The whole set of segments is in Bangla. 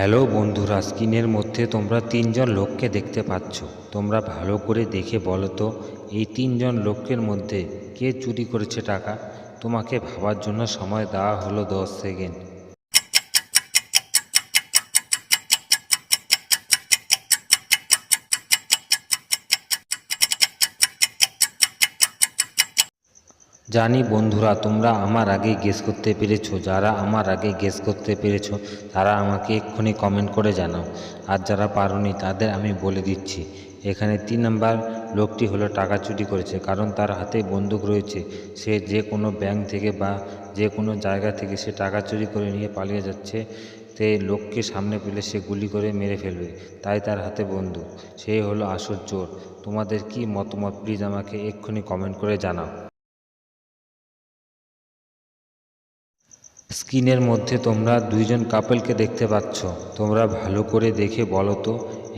হ্যালো বন্ধুরা, স্ক্রিনের মধ্যে তোমরা তিনজন লোককে দেখতে পাচ্ছ। তোমরা ভালো করে দেখে বলো তো, এই তিনজন লোকের মধ্যে কে চুরি করেছে টাকা? তোমাকে ভাবার জন্য সময় দেওয়া হলো 10 সেকেন্ড। জানি বন্ধুরা, তোমরা আমার আগেই গেস করতে পেরেছো। যারা আমার আগে গেস করতে পেরেছো তারা আমাকে এক্ষুনি কমেন্ট করে জানাও। আর যারা পারোনি তাদের আমি বলে দিচ্ছি, এখানে 3 নম্বর লোকটি হলো টাকা চুরি করেছে, কারণ তার হাতে বন্দুক রয়েছে। সে যে কোনো ব্যাংক থেকে বা যে কোনো জায়গা থেকে সে টাকা চুরি করে নিয়ে পালিয়ে যাচ্ছে। তে লোককে সামনে পেলে সে গুলি করে মেরে ফেলবে, তাই তার হাতে বন্দুক। সেই হলো আসল চোর। তোমাদের কি মতামত প্লিজ আমাকে এক্ষুনি কমেন্ট করে জানাও। স্ক্রিনের মধ্যে তোমরা দুইজন কাপলকে দেখতে পাচ্ছ। তোমরা ভালো করে দেখে বলো তো,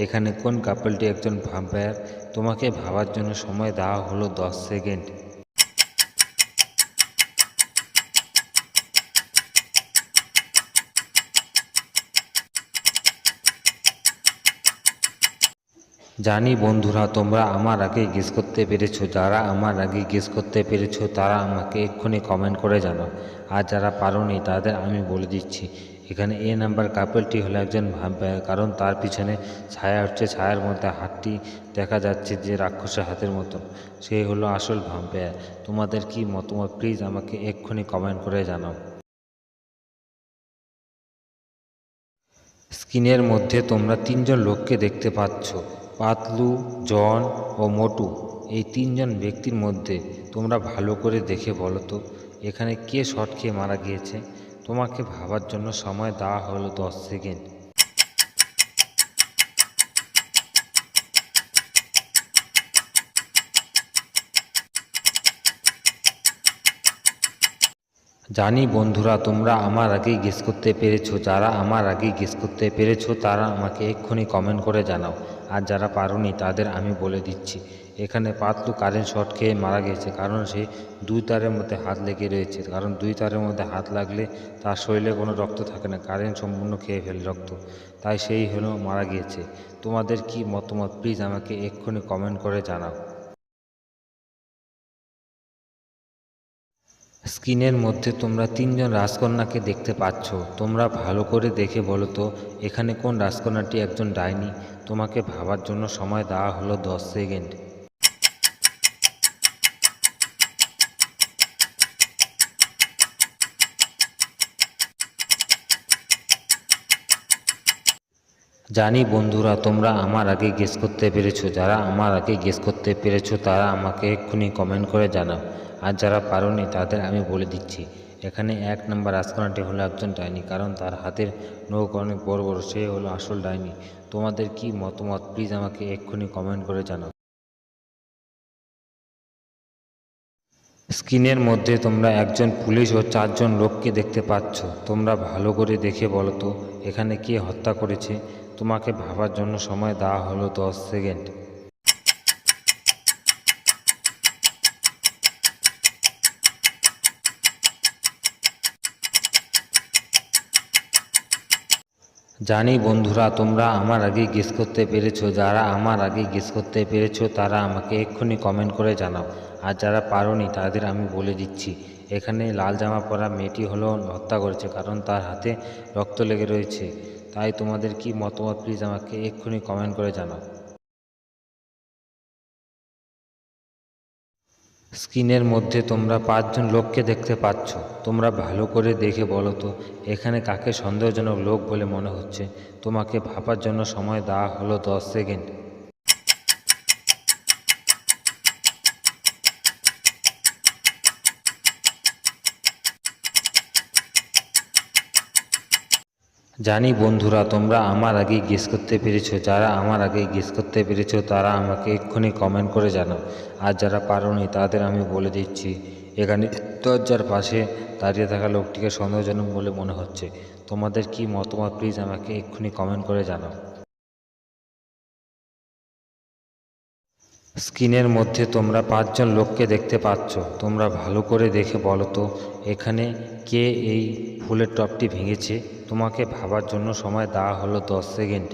এখানে কোন কাপলটি একজন ভ্যাম্পায়ার? তোমাকে ভাবার জন্য সময় দেওয়া হলো 10 সেকেন্ড। জানি বন্ধুরা, তোমরা আমার আগে গেস করতে পেরেছো। যারা আমার আগে গেস করতে পেরেছো তারা আমাকে এক্ষুনি কমেন্ট করে জানাও। আর যারা পারোনি তাদের আমি বলে দিচ্ছি, এখানে নাম্বার কাপলটি হলো একজন ভ্যাম্পায়ার, কারণ তার পিছনে ছায়া হচ্ছে, ছায়ার মধ্যে হাতটি দেখা যাচ্ছে যে রাক্ষসের হাতের মতো। সে হলো আসল ভ্যাম্পায়ার। তোমাদের কি মতামত প্লিজ আমাকে এক্ষুনি কমেন্ট করে জানাও। স্ক্রিনের মধ্যে তোমরা তিনজন লোককে দেখতে পাচ্ছ, পাতলু, জন ও মোটু। এই তিনজন ব্যক্তির মধ্যে তোমরা ভালো করে দেখে বলো তো, এখানে কে শট খেয়ে মারা গিয়েছে? তোমাকে ভাবার জন্য সময় দেওয়া হলো 10 সেকেন্ড। জানি বন্ধুরা, তোমরা আমার আগেই গেস করতে পেরেছো। যারা আমার আগেই গেস করতে পেরেছো তারা আমাকে এক্ষুনি কমেন্ট করে জানাও। আর যারা পারোনি তাদের আমি বলে দিচ্ছি, এখানে পাতলু কারেন্ট শট খেয়ে মারা গেছে, কারণ সে দুই তারের মধ্যে হাত লেগে রয়েছে। কারণ দুই তারের মধ্যে হাত লাগলে তার শরীরে কোনো রক্ত থাকে না, কারেন্ট সম্পূর্ণ খেয়ে ফেলে রক্ত, তাই সেই হলো মারা গিয়েছে। তোমাদের কি মতামত প্লিজ আমাকে এক্ষুনি কমেন্ট করে জানাও। স্ক্রিনের মধ্যে তোমরা তিনজন রাজকন্যাকে দেখতে পাচ্ছ। তোমরা ভালো করে দেখে বলো তো, এখানে কোন রাজকন্যাটি একজন ডাইনি? তোমাকে ভাবার জন্য সময় দেওয়া হলো 10 সেকেন্ড। জানি বন্ধুরা, তোমরা আমার আগে গেস করতে পেরেছো। যারা আমার আগে গেস করতে পেরেছো তারা আমাকে এক্ষুনি কমেন্ট করে জানাও। আর যারা পারোনি তাদের আমি বলে দিচ্ছি, এখানে 1 নম্বর রাজকন্যাটি হলো একজন ডাইনি, কারণ তার হাতের নখ অনেক বড় বড়। সে হলো আসল ডাইনি। তোমাদের কি মতামত প্লিজ আমাকে এক্ষুনি কমেন্ট করে জানাও। স্ক্রিনের মধ্যে তোমরা একজন পুলিশ ও 4জন লোককে দেখতে পাচ্ছ। তোমরা ভালো করে দেখে বলো তো, এখানে কে হত্যা করেছে? তোমাকে ভাবার জন্য সময় দেওয়া হলো 10 সেকেন্ড। জানি বন্ধুরা, তোমরা আমার আগে গেস করতে পেরেছো। যারা আমার আগে গেস করতে পেরেছো তারা আমাকে এক্ষুনি কমেন্ট করে জানাও। আর যারা পারোনি তাদের আমি বলে দিচ্ছি, এখানে লাল জামা পরা মেয়েটি হলো হত্যা করেছে, কারণ তার হাতে রক্ত লেগে রয়েছে। তাই তোমাদের কি মতামত প্লিজ আমাকে এক্ষুনি কমেন্ট করে জানাও। স্ক্রিনের মধ্যে তোমরা 5জন লোককে দেখতে পাচ্ছ। তোমরা ভালো করে দেখে বলো তো, এখানে কাকে সন্দেহজনক লোক বলে মনে হচ্ছে? তোমাকে ভাবার জন্য সময় দেওয়া হলো 10 সেকেন্ড। জানি বন্ধুরা, তোমরা আমার আগেই গেস করতে পেরেছো। যারা আমার আগেই গেস করতে পেরেছো তারা আমাকে এক্ষুনি কমেন্ট করে জানাও। আর যারা পারোনি তাদের আমি বলে দিচ্ছি, এখানে দরজার পাশে দাঁড়িয়ে থাকা লোকটিকে সন্দেহজনক বলে মনে হচ্ছে। তোমাদের কি মতামত প্লিজ আমাকে এক্ষুনি কমেন্ট করে জানাও। স্ক্রিনের মধ্যে তোমরা পাঁচজন লোককে দেখতে পাচ্ছ। তোমরা ভালো করে দেখে বলো তো এখানে কে এই ফুলের টবটি ভেঙেছে। তোমাকে ভাবার জন্য সময় দেওয়া হলো 10 সেকেন্ড।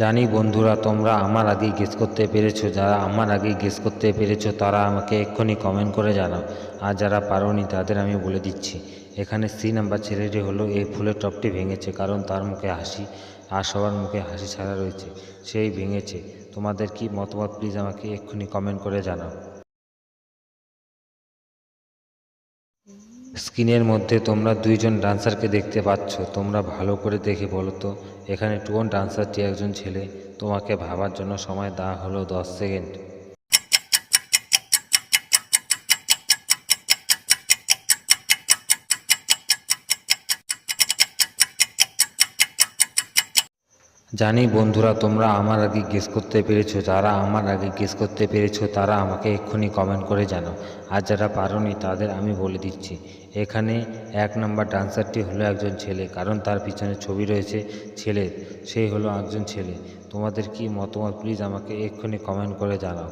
জানি বন্ধুরা তোমরা আমার আগেই গেস করতে পেরেছো। যারা আমার আগেই গেস করতে পেরেছো তারা আমাকে এক্ষুনি কমেন্ট করে জানাও। আর যারা পারোনি তাদের আমি বলে দিচ্ছি, এখানে সি নাম্বার ছেলেটি হলো এই ফুলের টবটি ভেঙেছে, কারণ তার মুখে হাসি আর সবার মুখে হাসি ছাড়া রয়েছে, সেই ভেঙেছে। তোমাদের কি মতামত প্লিজ আমাকে এক্ষুনি কমেন্ট করে জানাও। স্ক্রিনের মধ্যে তোমরা দুইজন ডান্সারকে দেখতে পাচ্ছ। তোমরা ভালো করে দেখে বলো তো এখানে কোন ডান্সারটি একজন ছেলে। তোমাকে ভাবার জন্য সময় দেওয়া হলো 10 সেকেন্ড। জানি বন্ধুরা তোমরা আমার আগে গেস করতে পেরেছো। যারা আমার আগে গেস করতে পেরেছো তারা আমাকে এক্ষুনি কমেন্ট করে জানাও। আর যারা পারোনি তাদের আমি বলে দিচ্ছি, এখানে 1 নম্বর ডান্সারটি হলো একজন ছেলে, কারণ তার পিছনে ছবি রয়েছে ছেলে, সেই হলো একজন ছেলে। তোমাদের কি মতামত প্লিজ আমাকে এক্ষুনি কমেন্ট করে জানাও।